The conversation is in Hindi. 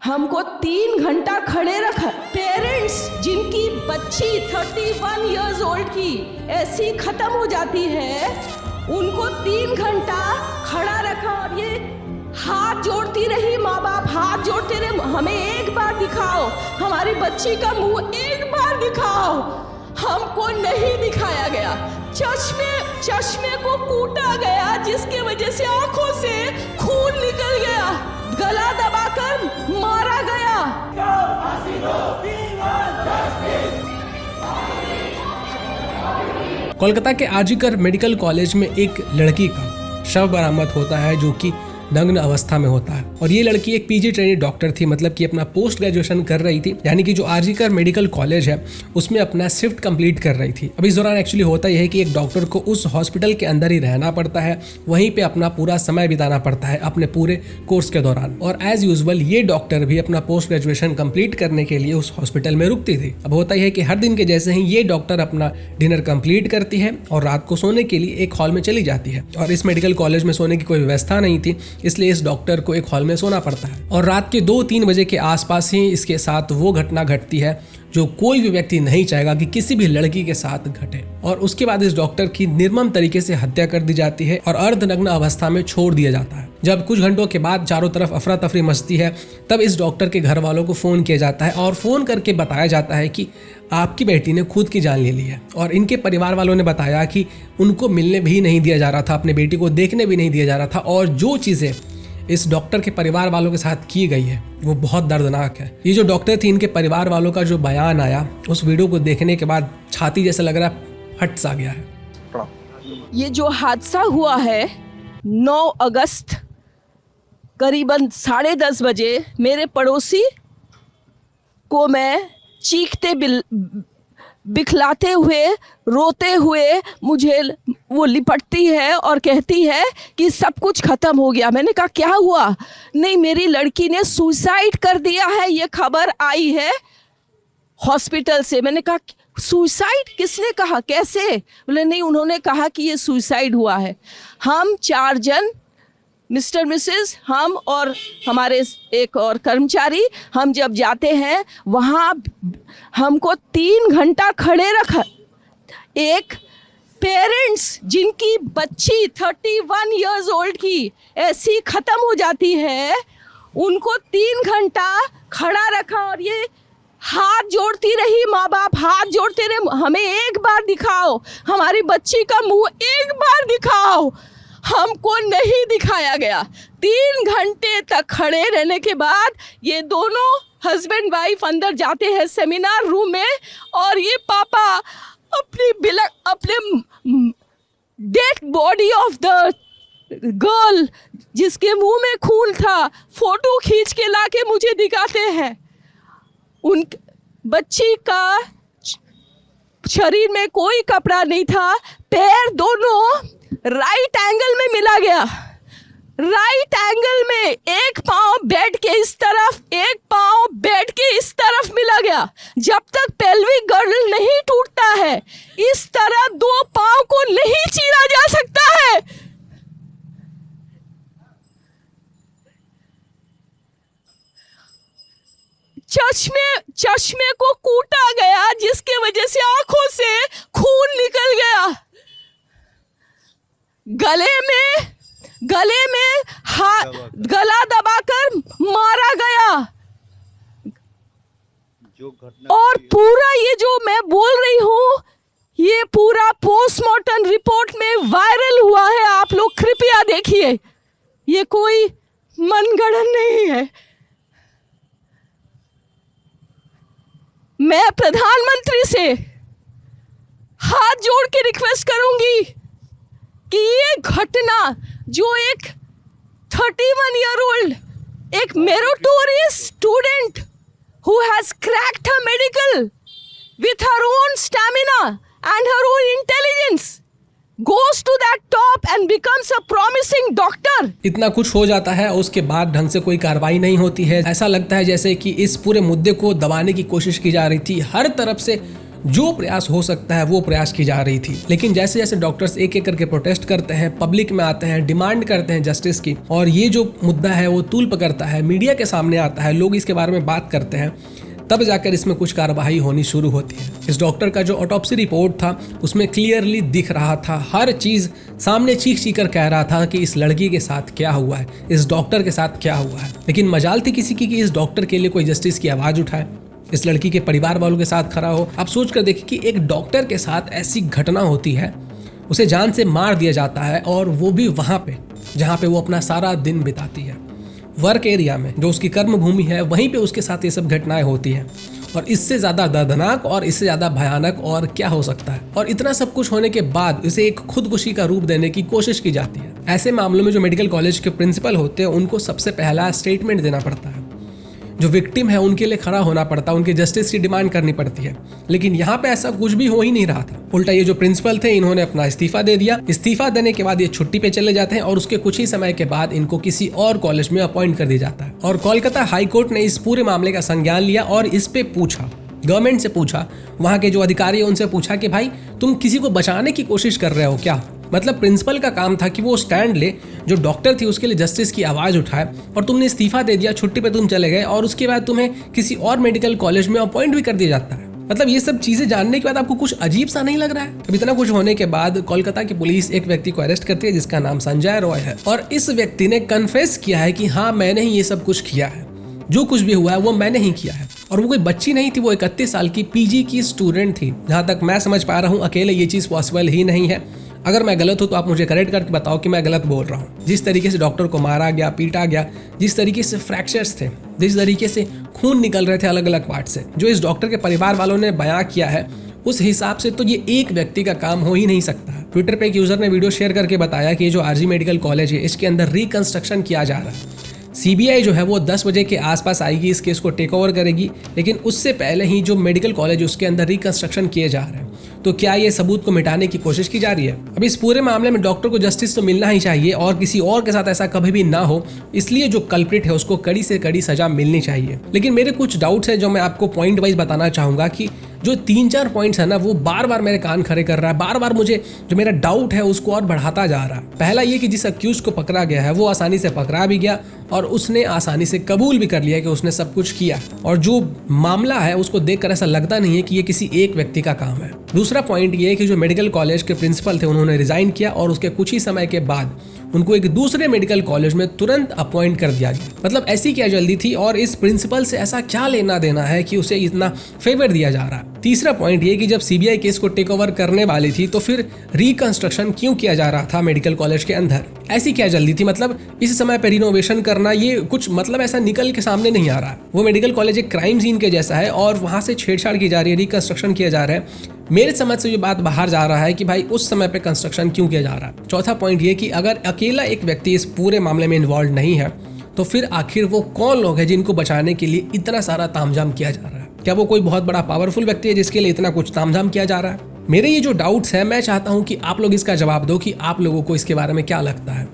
हमको 3 घंटा खड़े रखा। पेरेंट्स जिनकी बच्ची 31 इयर्स ओल्ड की ऐसी खत्म हो जाती है, उनको 3 घंटा खड़ा रखा और ये हाथ जोड़ती रही। माँ बाप हाथ जोड़ते रहे, हमें एक बार दिखाओ, हमारी बच्ची का मुंह एक बार दिखाओ। हमको नहीं दिखाया गया। चश्मे को कूटा गया, जिसके वजह से आंखों से खून निकल गया। गला दबाकर मारा गया। कोलकाता के आरजीकर मेडिकल कॉलेज में एक लड़की का शव बरामद होता है जो कि नग्न अवस्था में होता है। और ये लड़की एक पीजी ट्रेनी डॉक्टर थी, मतलब कि अपना पोस्ट ग्रेजुएशन कर रही थी, यानी कि जो आरजीकर मेडिकल कॉलेज है उसमें अपना शिफ्ट कंप्लीट कर रही थी। अब इस दौरान एक्चुअली होता यह है कि एक डॉक्टर को उस हॉस्पिटल के अंदर ही रहना पड़ता है, वहीं पे अपना पूरा समय बिताना पड़ता है अपने पूरे कोर्स के दौरान। और एज यूजुअल ये डॉक्टर भी अपना पोस्ट ग्रेजुएशन कंप्लीट करने के लिए उस हॉस्पिटल में रुकती थी। अब होता यह है कि हर दिन के जैसे ही ये डॉक्टर अपना डिनर कंप्लीट करती है और रात को सोने के लिए एक हॉल में चली जाती है। और इस मेडिकल कॉलेज में सोने की कोई व्यवस्था नहीं थी, इसलिए इस डॉक्टर को एक हॉल में सोना पड़ता है। और रात के 2-3 बजे के आसपास ही इसके साथ वो घटना घटती है जो कोई भी व्यक्ति नहीं चाहेगा कि किसी भी लड़की के साथ घटे। और उसके बाद इस डॉक्टर की निर्मम तरीके से हत्या कर दी जाती है और अर्धनग्न अवस्था में छोड़ दिया जाता है। जब कुछ घंटों के बाद चारों तरफ अफरा तफरी मचती है, तब इस डॉक्टर के घर वालों को फोन किया जाता है और फोन करके बताया जाता है कि आपकी बेटी ने खुद की जान ले ली है। और इनके परिवार वालों ने बताया कि उनको मिलने भी नहीं दिया जा रहा था, अपने बेटी को देखने भी नहीं दिया जा रहा था। और जो चीजें इस डॉक्टर के परिवार वालों के साथ की गई है वो बहुत दर्दनाक है। ये जो डॉक्टर थी, इनके परिवार वालों का जो बयान आया, उस वीडियो को देखने के बाद छाती जैसा लग रहा फट सा गया है। ये जो हादसा हुआ है 9 अगस्त करीबन 10:30 बजे, मेरे पड़ोसी को मैं चीखते बिखलाते हुए, रोते हुए मुझे वो लिपटती है और कहती है कि सब कुछ खत्म हो गया। मैंने कहा क्या हुआ? नहीं, मेरी लड़की ने सुसाइड कर दिया है, ये खबर आई है हॉस्पिटल से। मैंने कहा सुसाइड? किसने कहा, कैसे? बोले नहीं, उन्होंने कहा कि ये सुसाइड हुआ है। हम 4 जन, मिस्टर मिसेस, हम और हमारे एक और कर्मचारी, हम जब जाते हैं वहाँ हमको 3 घंटा खड़े रखा। एक पेरेंट्स जिनकी बच्ची 31 इयर्स ओल्ड की ऐसी खत्म हो जाती है, उनको 3 घंटा खड़ा रखा और ये हाथ जोड़ती रही। माँ बाप हाथ जोड़ते रहे, हमें एक बार दिखाओ, हमारी बच्ची का मुंह एक बार दिखाओ। हमको नहीं दिखाया गया। 3 घंटे तक खड़े रहने के बाद ये दोनों हस्बैंड वाइफ अंदर जाते हैं सेमिनार रूम में, और ये पापा अपने dead body of the girl जिसके मुंह में खून था, फोटो खींच के लाके मुझे दिखाते हैं। उन बच्ची का शरीर में कोई कपड़ा नहीं था, पैर दोनों राइट एंगल में मिला गया। राइट एंगल में एक पांव बेड के इस तरफ, एक पांव बेड के इस तरफ मिला गया। जब तक पेल्विक गर्डल नहीं टूटता है, इस तरह 2 पांव को नहीं चीरा जा सकता है। चश्मे को कूटा गया, जिसके वजह से आंखों से खून निकल गया। गले में गला दबाकर मारा गया। और पूरा ये जो मैं बोल रही हूँ, ये पूरा पोस्टमार्टम रिपोर्ट में वायरल हुआ है। आप लोग कृपया देखिए, ये कोई मनगढ़ंत नहीं है। मैं प्रधानमंत्री से हाथ जोड़ के रिक्वेस्ट करूंगी कि ये घटना जो एक 31 ईयर ओल्ड, एक meritorious student who has cracked her medical with her own stamina and her own intelligence, goes to that top and becomes a promising doctor. इतना कुछ हो जाता है, उसके बाद ढंग से कोई कार्रवाई नहीं होती है। ऐसा लगता है जैसे कि इस पूरे मुद्दे को दबाने की कोशिश की जा रही थी। हर तरफ से जो प्रयास हो सकता है वो प्रयास की जा रही थी। लेकिन जैसे जैसे डॉक्टर्स एक एक करके प्रोटेस्ट करते हैं, पब्लिक में आते हैं, डिमांड करते हैं जस्टिस की, और ये जो मुद्दा है वो तूल पकड़ता है, मीडिया के सामने आता है, लोग इसके बारे में बात करते हैं, तब जाकर इसमें कुछ कार्रवाई होनी शुरू होती है। इस डॉक्टर का जो ऑटोप्सी रिपोर्ट था उसमें क्लियरली दिख रहा था, हर चीज सामने चीख चीख कर कह रहा था कि इस लड़की के साथ क्या हुआ है, इस डॉक्टर के साथ क्या हुआ है। लेकिन मजाल थी किसी की कि इस डॉक्टर के लिए कोई जस्टिस की आवाज उठाए, इस लड़की के परिवार वालों के साथ खड़ा हो। आप सोच कर देखिए कि एक डॉक्टर के साथ ऐसी घटना होती है, उसे जान से मार दिया जाता है, और वो भी वहां पे जहां पे वो अपना सारा दिन बिताती है, वर्क एरिया में, जो उसकी कर्म भूमि है, वहीं पे उसके साथ ये सब घटनाएं होती हैं। और इससे ज़्यादा दर्दनाक और इससे ज़्यादा भयानक और क्या हो सकता है। और इतना सब कुछ होने के बाद इसे एक खुदकुशी का रूप देने की कोशिश की जाती है। ऐसे मामलों में जो मेडिकल कॉलेज के प्रिंसिपल होते हैं उनको सबसे पहला स्टेटमेंट देना पड़ता है, जो विक्टिम है उनके लिए खड़ा होना पड़ता है, उनके जस्टिस की डिमांड करनी पड़ती है। लेकिन यहाँ पे ऐसा कुछ भी हो ही नहीं रहा था। उल्टा ये जो प्रिंसिपल थे इन्होंने अपना इस्तीफा दे दिया। इस्तीफा देने के बाद ये छुट्टी पे चले जाते हैं और उसके कुछ ही समय के बाद इनको किसी और कॉलेज में अपॉइंट कर दिया जाता है। और कोलकाता हाई कोर्ट ने इस पूरे मामले का संज्ञान लिया और इस पे पूछा, गवर्नमेंट से पूछा, वहाँ के जो अधिकारी है उनसे पूछा कि भाई तुम किसी को बचाने की कोशिश कर रहे हो क्या। मतलब प्रिंसिपल का काम था कि वो स्टैंड ले, जो डॉक्टर थी उसके लिए जस्टिस की आवाज़ उठाए, और तुमने इस्तीफा दे दिया, छुट्टी पे तुम चले गए, और उसके बाद तुम्हें किसी और मेडिकल कॉलेज में अपॉइंट भी कर दिया जाता है। मतलब ये सब चीज़ें जानने के बाद आपको कुछ अजीब सा नहीं लग रहा है? अब इतना कुछ होने के बाद कोलकाता की पुलिस एक व्यक्ति को अरेस्ट करती है जिसका नाम संजय रॉय है, और इस व्यक्ति ने कन्फेस किया है कि हाँ मैंने ही ये सब कुछ किया है, जो कुछ भी हुआ है वो मैंने ही किया है। और वो कोई बच्ची नहीं थी, वो 31 साल की पीजी की स्टूडेंट थी। जहाँ तक मैं समझ पा रहा हूँ अकेले ये चीज़ पॉसिबल ही नहीं है। अगर मैं गलत हूँ तो आप मुझे करेक्ट करके बताओ कि मैं गलत बोल रहा हूँ। जिस तरीके से डॉक्टर को मारा गया, पीटा गया, जिस तरीके से फ्रैक्चर्स थे, जिस तरीके से खून निकल रहे थे अलग अलग पार्ट से, जो इस डॉक्टर के परिवार वालों ने बयां किया है, उस हिसाब से तो ये एक व्यक्ति का काम हो ही नहीं सकता। ट्विटर पे एक यूजर ने वीडियो शेयर करके बताया कि ये जो आरजी मेडिकल कॉलेज है इसके अंदर रिकंस्ट्रक्शन किया जा रहा है। सीबीआई जो है वो 10 बजे के आसपास आएगी, इस केस को टेक ओवर करेगी, लेकिन उससे पहले ही जो मेडिकल कॉलेज है उसके अंदर रिकंस्ट्रक्शन किए जा रहे हैं। तो क्या ये सबूत को मिटाने की कोशिश की जा रही है? अब इस पूरे मामले में डॉक्टर को जस्टिस तो मिलना ही चाहिए और किसी और के साथ ऐसा कभी भी ना हो, इसलिए जो कल्प्रिट है उसको कड़ी से कड़ी सजा मिलनी चाहिए। लेकिन मेरे कुछ डाउट्स हैं जो मैं आपको पॉइंट वाइज बताना चाहूंगा कि जो 3-4 पॉइंट्स है ना वो बार बार मेरे कान खड़े कर रहा है, बार बार मुझे जो मेरा डाउट है उसको और बढ़ाता जा रहा है। पहला ये कि जिस अक्यूज को पकड़ा गया है वो आसानी से पकड़ा भी गया और उसने आसानी से कबूल भी कर लिया कि उसने सब कुछ किया, और जो मामला है उसको देखकर ऐसा लगता नहीं है कि ये किसी एक व्यक्ति का काम है। दूसरा पॉइंट ये है कि जो मेडिकल कॉलेज के प्रिंसिपल थे उन्होंने रिजाइन किया और उसके कुछ ही समय के बाद उनको एक दूसरे मेडिकल कॉलेज में तुरंत अपॉइंट कर दिया गया। मतलब ऐसी क्या जल्दी थी और इस प्रिंसिपल से ऐसा क्या लेना देना है कि उसे इतना फेवर दिया जा रहा है। तीसरा पॉइंट ये कि जब सीबीआई केस को टेक ओवर करने वाली थी तो फिर रिकंस्ट्रक्शन क्यों किया जा रहा था मेडिकल कॉलेज के अंदर? ऐसी क्या जल्दी थी? मतलब इस समय पे रिनोवेशन करना ये कुछ मतलब ऐसा निकल के सामने नहीं आ रहा है। वो मेडिकल कॉलेज एक क्राइम सीन के जैसा है और वहां से छेड़छाड़ की जा रही है, रिकंस्ट्रक्शन किया जा रहा है। मेरे समझ से ये बात बाहर जा रहा है कि भाई उस समय पे कंस्ट्रक्शन क्यों किया जा रहा है। चौथा पॉइंट ये कि अगर अकेला एक व्यक्ति इस पूरे मामले में इन्वॉल्व नहीं है तो फिर आखिर वो कौन लोग हैं जिनको बचाने के लिए इतना सारा तामझाम किया जा रहा है? क्या वो कोई बहुत बड़ा पावरफुल व्यक्ति है जिसके लिए इतना कुछ तामझाम किया जा रहा है? मेरे ये जो डाउट्स हैं मैं चाहता हूं कि आप लोग इसका जवाब दो कि आप लोगों को इसके बारे में क्या लगता है।